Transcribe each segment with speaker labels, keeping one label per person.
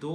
Speaker 1: 2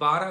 Speaker 1: 12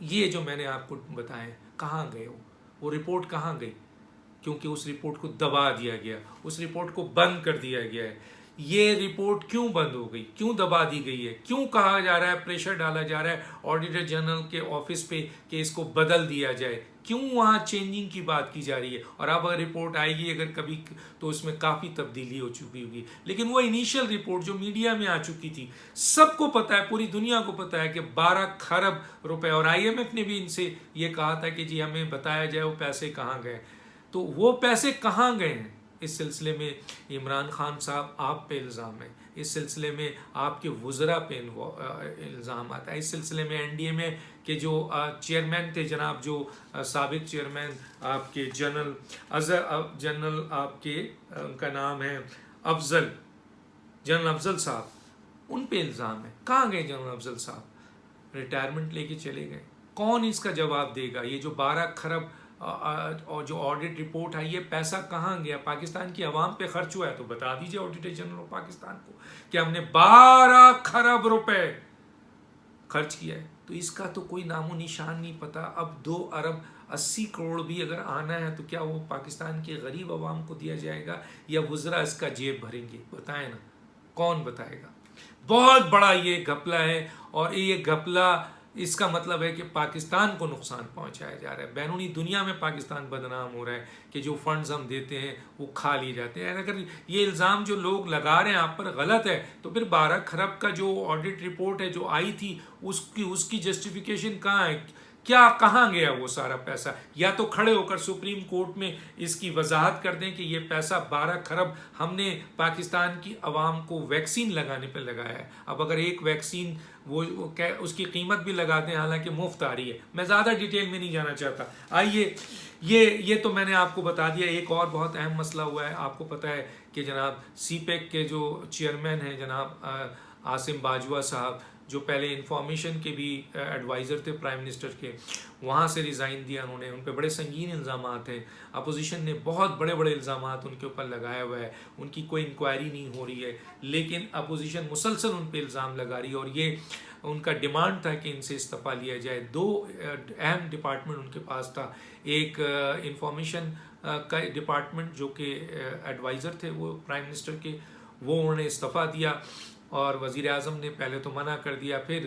Speaker 1: یہ جو میں نے آپ کو بتایا کہاں گئے وہ رپورٹ کہاں گئی؟ کیونکہ اس رپورٹ کو دبا دیا گیا، اس رپورٹ کو بند کر دیا گیا ہے۔ یہ رپورٹ کیوں بند ہو گئی، کیوں دبا دی گئی ہے، کیوں کہا جا رہا ہے، پریشر ڈالا جا رہا ہے آڈیٹر جنرل کے آفس پہ کہ اس کو بدل دیا جائے، کیوں وہاں چینجنگ کی بات کی جا رہی ہے؟ اور اب اگر رپورٹ آئے گی اگر کبھی تو اس میں کافی تبدیلی ہو چکی ہوگی، لیکن وہ انیشل رپورٹ جو میڈیا میں آ چکی تھی، سب کو پتا ہے، پوری دنیا کو پتا ہے کہ 12 کھرب روپے، اور آئی ایم ایف نے بھی ان سے یہ کہا تھا کہ جی ہمیں بتایا جائے وہ پیسے کہاں گئے۔ تو وہ پیسے کہاں گئے ہیں؟ اس سلسلے میں عمران خان صاحب آپ پہ الزام ہے، اس سلسلے میں آپ کے وزراء پہ الزام آتا ہے، اس سلسلے میں این ڈی اے میں کے جو چیئرمین تھے جناب، جو سابق چیئرمین آپ کے جنرل آپ کے ان کا نام ہے جنرل افضل صاحب، ان پہ الزام ہے۔ کہاں گئے جنرل افضل صاحب؟ ریٹائرمنٹ لے کے چلے گئے۔ کون اس کا جواب دے گا؟ یہ جو 12 کھرب اور جو آڈٹ رپورٹ ہے، یہ پیسہ کہاں گیا؟ پاکستان کی عوام پہ خرچ ہوا ہے تو بتا دیجئے آڈیٹر جنرل پاکستان کو کہ ہم نے 12 کھرب روپے خرچ کیا ہے۔ تو اس کا تو کوئی نام و نشان نہیں پتا۔ اب 2 ارب 80 کروڑ بھی اگر آنا ہے تو کیا وہ پاکستان کے غریب عوام کو دیا جائے گا یا وزراء اس کا جیب بھریں گے؟ بتائیں نا، کون بتائے گا؟ بہت بڑا یہ گھپلہ ہے، اور یہ گھپلہ اس کا مطلب ہے کہ پاکستان کو نقصان پہنچایا جا رہا ہے، بیرونی دنیا میں پاکستان بدنام ہو رہا ہے کہ جو فنڈز ہم دیتے ہیں وہ کھا لیے جاتے ہیں۔ اگر یہ الزام جو لوگ لگا رہے ہیں آپ پر غلط ہے تو پھر 12 کھرب کا جو آڈٹ رپورٹ ہے جو آئی تھی اس کی جسٹیفیکیشن کہاں ہے؟ کیا کہاں گیا وہ سارا پیسہ؟ یا تو کھڑے ہو کر سپریم کورٹ میں اس کی وضاحت کر دیں کہ یہ پیسہ 12 کھرب ہم نے پاکستان کی عوام کو ویکسین لگانے پہ لگایا ہے۔ اب اگر ایک ویکسین وہ اس کی قیمت بھی لگا دیں، حالانکہ مفت آ رہی ہے۔ میں زیادہ ڈیٹیل میں نہیں جانا چاہتا۔ آئیے، یہ تو میں نے آپ کو بتا دیا۔ ایک اور بہت اہم مسئلہ ہوا ہے، آپ کو پتہ ہے کہ جناب سی پیک کے جو چیئرمین ہیں جناب عاصم باجوہ صاحب، جو پہلے انفارمیشن کے بھی ایڈوائزر تھے پرائم منسٹر کے، وہاں سے ریزائن دیا انہوں نے۔ ان پہ بڑے سنگین الزامات ہیں، اپوزیشن نے بہت بڑے بڑے الزامات ان کے اوپر لگایا ہوا ہے، ان کی کوئی انکوائری نہیں ہو رہی ہے، لیکن اپوزیشن مسلسل ان پہ الزام لگا رہی ہے، اور یہ ان کا ڈیمانڈ تھا کہ ان سے استعفیٰ لیا جائے۔ 2 اہم ڈپارٹمنٹ ان کے پاس تھا، ایک انفارمیشن کا ڈپارٹمنٹ جو کہ ایڈوائزر تھے وہ پرائم منسٹر کے، وہ انہوں نے استعفیٰ دیا، اور وزیر اعظم نے پہلے تو منع کر دیا، پھر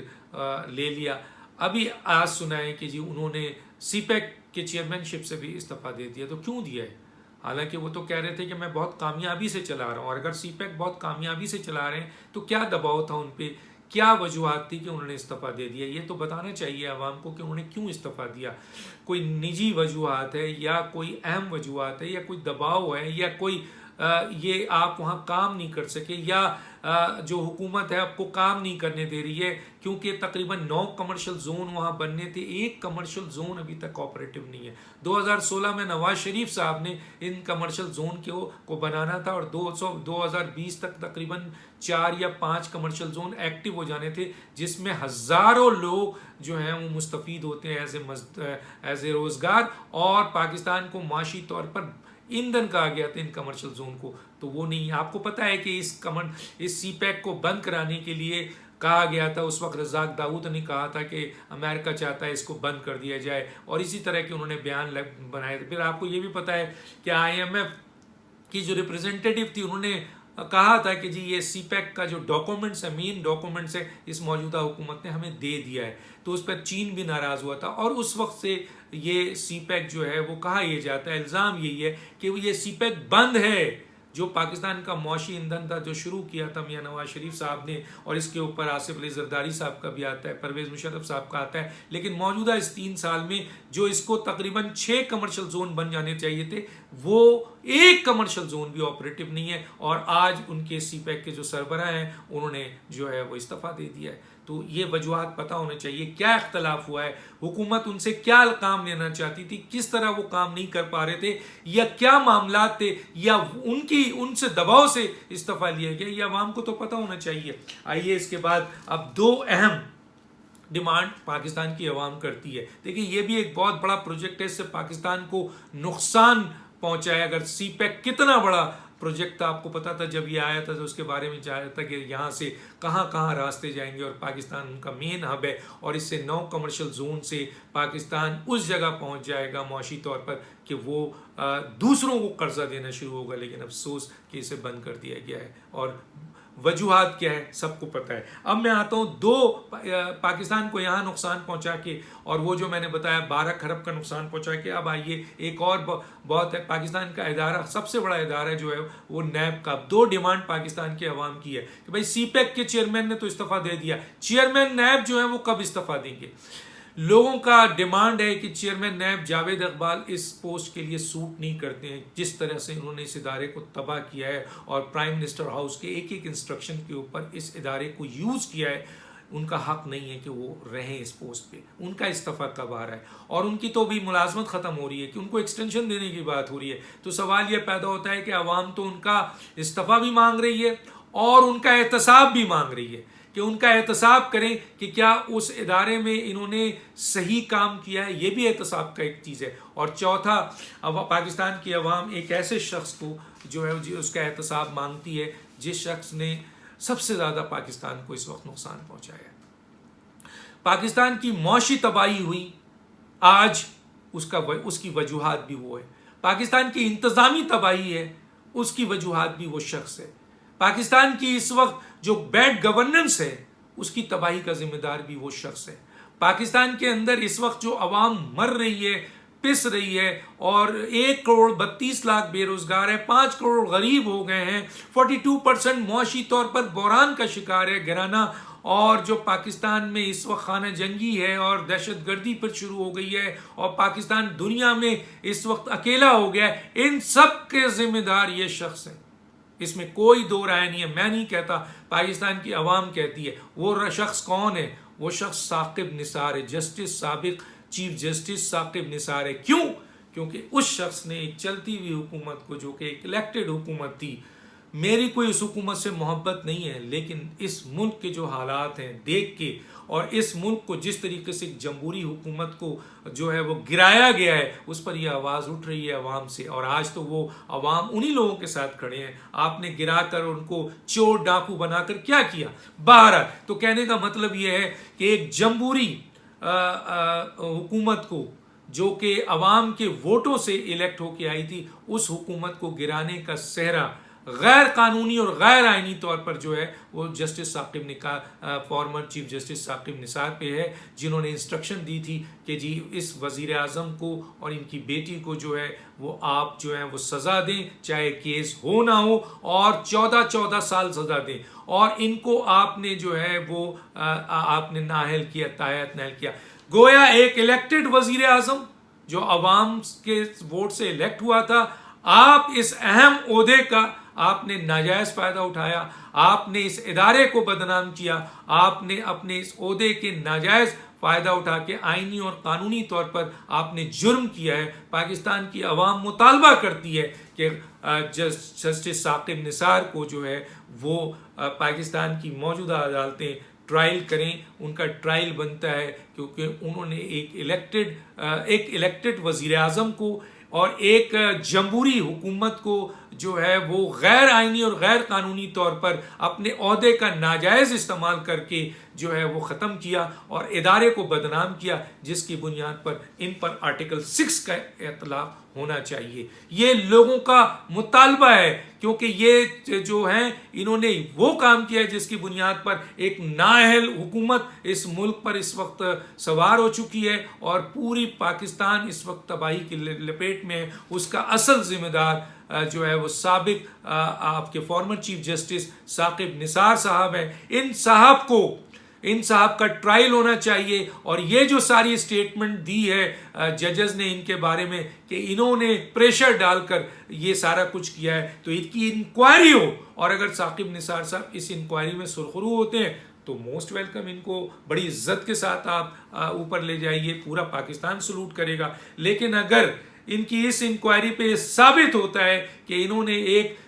Speaker 1: لے لیا۔ ابھی آج سنا ہے کہ جی انہوں نے سی پیک کے چیئرمین شپ سے بھی استعفیٰ دے دیا۔ تو کیوں دیا ہے؟ حالانکہ وہ تو کہہ رہے تھے کہ میں بہت کامیابی سے چلا رہا ہوں، اور اگر سی پیک بہت کامیابی سے چلا رہے ہیں تو کیا دباؤ تھا ان پہ، کیا وجوہات تھی کہ انہوں نے استعفیٰ دے دیا؟ یہ تو بتانا چاہیے عوام کو کہ انہوں نے کیوں استعفیٰ دیا۔ کوئی نجی وجوہات ہے یا کوئی اہم وجوہات ہے یا کوئی دباؤ ہے یا کوئی یہ آپ وہاں کام نہیں کر سکے، یا جو حکومت ہے آپ کو کام نہیں کرنے دے رہی ہے، کیونکہ تقریباً 9 کمرشل زون وہاں بننے تھے، 1 کمرشل زون ابھی تک آپریٹو نہیں ہے۔ 2016 میں نواز شریف صاحب نے ان کمرشل زون کو بنانا تھا، اور 2020 تک تقریباً 4 یا 5 کمرشل زون ایکٹیو ہو جانے تھے، جس میں ہزاروں لوگ جو ہیں وہ مستفید ہوتے ہیں ایز اے روزگار، اور پاکستان کو معاشی طور پر ایندھن کہا گیا تھا ان کمرشل زون کو، تو وہ نہیں۔ آپ کو پتہ ہے کہ اس سی پیک کو بند کرانے کے لیے کہا گیا تھا، اس وقت رزاق داؤد نے کہا تھا کہ امریکہ چاہتا ہے اس کو بند کر دیا جائے، اور اسی طرح کے انہوں نے بیان بنائے تھے۔ پھر آپ کو یہ بھی پتہ ہے کہ آئی ایم ایف کی جو ریپریزنٹیٹیو تھی، انہوں نے کہا تھا کہ جی یہ سی پیک کا جو ڈاکومنٹس ہے، مین ڈاکومنٹس ہے، اس موجودہ حکومت نے ہمیں دے دیا ہے، تو اس پر چین بھی ناراض ہوا تھا، اور اس وقت سے یہ سی پیک جو ہے وہ کہا یہ جاتا ہے، الزام یہی ہے کہ وہ یہ سی پیک بند ہے، جو پاکستان کا معاشی ایندھن تھا جو شروع کیا تھا میاں نواز شریف صاحب نے، اور اس کے اوپر آصف علی زرداری صاحب کا بھی آتا ہے، پرویز مشرف صاحب کا آتا ہے، لیکن موجودہ اس 3 سال میں جو اس کو تقریباً 6 کمرشل زون بن جانے چاہیے تھے، وہ 1 کمرشل زون بھی آپریٹو نہیں ہے، اور آج ان کے سی پیک کے جو سربراہ ہیں انہوں نے جو ہے وہ استعفیٰ دے دیا ہے۔ تو یہ وجوہات پتہ ہونے چاہیے، کیا اختلاف ہوا ہے، حکومت ان سے کیا کام لینا چاہتی تھی، کس طرح وہ کام نہیں کر پا رہے تھے، یا کیا معاملات تھے، یا ان سے دباؤ سے استعفیٰ لیا گیا، یہ عوام کو تو پتہ ہونا چاہیے۔ آئیے اس کے بعد اب 2 اہم ڈیمانڈ پاکستان کی عوام کرتی ہے۔ دیکھیں یہ بھی ایک بہت بڑا پروجیکٹ ہے، اس سے پاکستان کو نقصان پہنچا ہے۔ اگر سی پیک کتنا بڑا پروجیکٹ تھا، آپ کو پتا تھا جب یہ آیا تھا تو اس کے بارے میں چاہا تھا کہ یہاں سے کہاں کہاں راستے جائیں گے، اور پاکستان ان کا مین ہب ہے، اور اس سے 9 کمرشل زون سے پاکستان اس جگہ پہنچ جائے گا معاشی طور پر کہ وہ دوسروں کو قرضہ دینا شروع ہوگا. لیکن افسوس کہ اسے بند کر دیا گیا ہے، اور وجوہات کیا ہے سب کو پتہ ہے. اب میں آتا ہوں پاکستان کو یہاں نقصان پہنچا کے، اور وہ جو میں نے بتایا 12 کھرب کا نقصان پہنچا کے. اب آئیے ایک اور بہت ہے، پاکستان کا ادارہ سب سے بڑا ادارہ جو ہے وہ نیب کا. 2 ڈیمانڈ پاکستان کے عوام کی ہے کہ بھائی سی پیک کے چیئرمین نے تو استعفیٰ دے دیا، چیئرمین نیب جو ہے وہ کب استعفیٰ دیں گے؟ لوگوں کا ڈیمانڈ ہے کہ چیئرمین نیب جاوید اقبال اس پوسٹ کے لیے سوٹ نہیں کرتے ہیں. جس طرح سے انہوں نے اس ادارے کو تباہ کیا ہے اور پرائم منسٹر ہاؤس کے ایک ایک انسٹرکشن کے اوپر اس ادارے کو یوز کیا ہے، ان کا حق نہیں ہے کہ وہ رہیں اس پوسٹ پہ. ان کا استعفیٰ کب آ رہا ہے؟ اور ان کی تو بھی ملازمت ختم ہو رہی ہے کہ ان کو ایکسٹینشن دینے کی بات ہو رہی ہے. تو سوال یہ پیدا ہوتا ہے کہ عوام تو ان کا استعفیٰ بھی مانگ رہی ہے اور ان کا احتساب بھی مانگ رہی ہے کہ ان کا احتساب کریں کہ کیا اس ادارے میں انہوں نے صحیح کام کیا ہے. یہ بھی احتساب کا ایک چیز ہے. اور چوتھا، پاکستان کی عوام ایک ایسے شخص کو جو ہے اس کا احتساب مانگتی ہے جس شخص نے سب سے زیادہ پاکستان کو اس وقت نقصان پہنچایا ہے. پاکستان کی معاشی تباہی ہوئی، آج اس کی وجوہات بھی وہ ہے. پاکستان کی انتظامی تباہی ہے، اس کی وجوہات بھی وہ شخص ہے. پاکستان کی اس وقت جو بیڈ گورننس ہے اس کی تباہی کا ذمہ دار بھی وہ شخص ہے. پاکستان کے اندر اس وقت جو عوام مر رہی ہے، پس رہی ہے، اور 1,32,00,000 بے روزگار ہے، 5 کروڑ غریب ہو گئے ہیں، 42% معاشی طور پر بحران کا شکار ہے گرانہ. اور جو پاکستان میں اس وقت خانہ جنگی ہے اور دہشت گردی پر شروع ہو گئی ہے، اور پاکستان دنیا میں اس وقت اکیلا ہو گیا ہے، ان سب کے ذمہ دار یہ شخص ہیں. اس میں کوئی دو رائے نہیں ہے. میں نہیں کہتا، پاکستان کی عوام کہتی ہے. وہ شخص کون ہے؟ وہ شخص ثاقب نثار ہے، جسٹس سابق چیف جسٹس ثاقب نثار ہے. کیوں؟ کیونکہ اس شخص نے ایک چلتی ہوئی حکومت کو، جو کہ ایک الیکٹڈ حکومت تھی، میری کوئی اس حکومت سے محبت نہیں ہے، لیکن اس ملک کے جو حالات ہیں دیکھ کے، اور اس ملک کو جس طریقے سے جمہوری حکومت کو جو ہے وہ گرایا گیا ہے، اس پر یہ آواز اٹھ رہی ہے عوام سے. اور آج تو وہ عوام انہی لوگوں کے ساتھ کھڑے ہیں. آپ نے گرا کر ان کو چور ڈاکو بنا کر کیا کیا؟ بہرحال تو کہنے کا مطلب یہ ہے کہ ایک جمہوری حکومت کو، جو کہ عوام کے ووٹوں سے الیکٹ ہو کے آئی تھی، اس حکومت کو گرانے کا سہرا غیر قانونی اور غیر آئینی طور پر جو ہے وہ justice Saqib former chief justice Saqib Nisar پہ ہے، جنہوں نے انسٹرکشن دی تھی کہ جی اس وزیر اعظم کو اور ان کی بیٹی کو جو ہے وہ آپ جو ہے وہ سزا دیں، چاہے کیس ہو نہ ہو، اور 14 سال سزا دیں. اور ان کو آپ نے جو ہے وہ آپ نے نااہل کیا، تاحیات نااہل کیا. گویا ایک الیکٹڈ وزیر اعظم جو عوام کے ووٹ سے الیکٹ ہوا تھا، آپ اس اہم عہدے کا آپ نے ناجائز فائدہ اٹھایا، آپ نے اس ادارے کو بدنام کیا، آپ نے اپنے اس عہدے کے ناجائز فائدہ اٹھا کے آئینی اور قانونی طور پر آپ نے جرم کیا ہے. پاکستان کی عوام مطالبہ کرتی ہے کہ جسٹس ثاقب نثار کو جو ہے وہ پاکستان کی موجودہ عدالتیں ٹرائل کریں. ان کا ٹرائل بنتا ہے کیونکہ انہوں نے ایک الیکٹڈ وزیر اعظم کو اور ایک جمہوری حکومت کو جو ہے وہ غیر آئینی اور غیر قانونی طور پر اپنے عہدے کا ناجائز استعمال کر کے جو ہے وہ ختم کیا اور ادارے کو بدنام کیا، جس کی بنیاد پر ان پر آرٹیکل 6 کا اطلاق ہونا چاہیے. یہ لوگوں کا مطالبہ ہے، کیونکہ یہ جو ہیں انہوں نے وہ کام کیا ہے جس کی بنیاد پر ایک نااہل حکومت اس ملک پر اس وقت سوار ہو چکی ہے، اور پوری پاکستان اس وقت تباہی کی لپیٹ میں ہے. اس کا اصل ذمہ دار جو ہے وہ سابق آپ کے فارمر چیف جسٹس ثاقب نثار صاحب ہیں. ان صاحب کا ٹرائل ہونا چاہیے. اور یہ جو ساری اسٹیٹمنٹ دی ہے ججز نے ان کے بارے میں کہ انہوں نے پریشر ڈال کر یہ سارا کچھ کیا ہے، تو ان کی انکوائری ہو. اور اگر ثاقب نثار صاحب اس انکوائری میں سرخرو ہوتے ہیں تو موسٹ ویلکم، ان کو بڑی عزت کے ساتھ آپ اوپر لے جائیے، پورا پاکستان سلوٹ کرے گا. لیکن اگر ان کی اس انکوائری پہ ثابت ہوتا ہے کہ انہوں نے ایک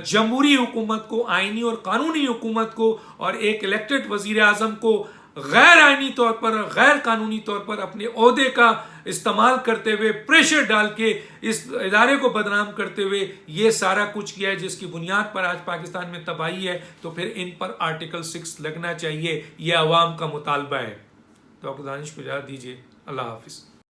Speaker 1: جمہوری حکومت کو، آئینی اور قانونی حکومت کو، اور ایک الیکٹڈ وزیر اعظم کو غیر آئینی طور پر، غیر قانونی طور پر اپنے عہدے کا استعمال کرتے ہوئے پریشر ڈال کے اس ادارے کو بدنام کرتے ہوئے یہ سارا کچھ کیا ہے جس کی بنیاد پر آج پاکستان میں تباہی ہے، تو پھر ان پر آرٹیکل 6 لگنا چاہیے، یہ عوام کا مطالبہ ہے۔ تو آپ کو دانش کو اجازت دیجیے، اللہ حافظ۔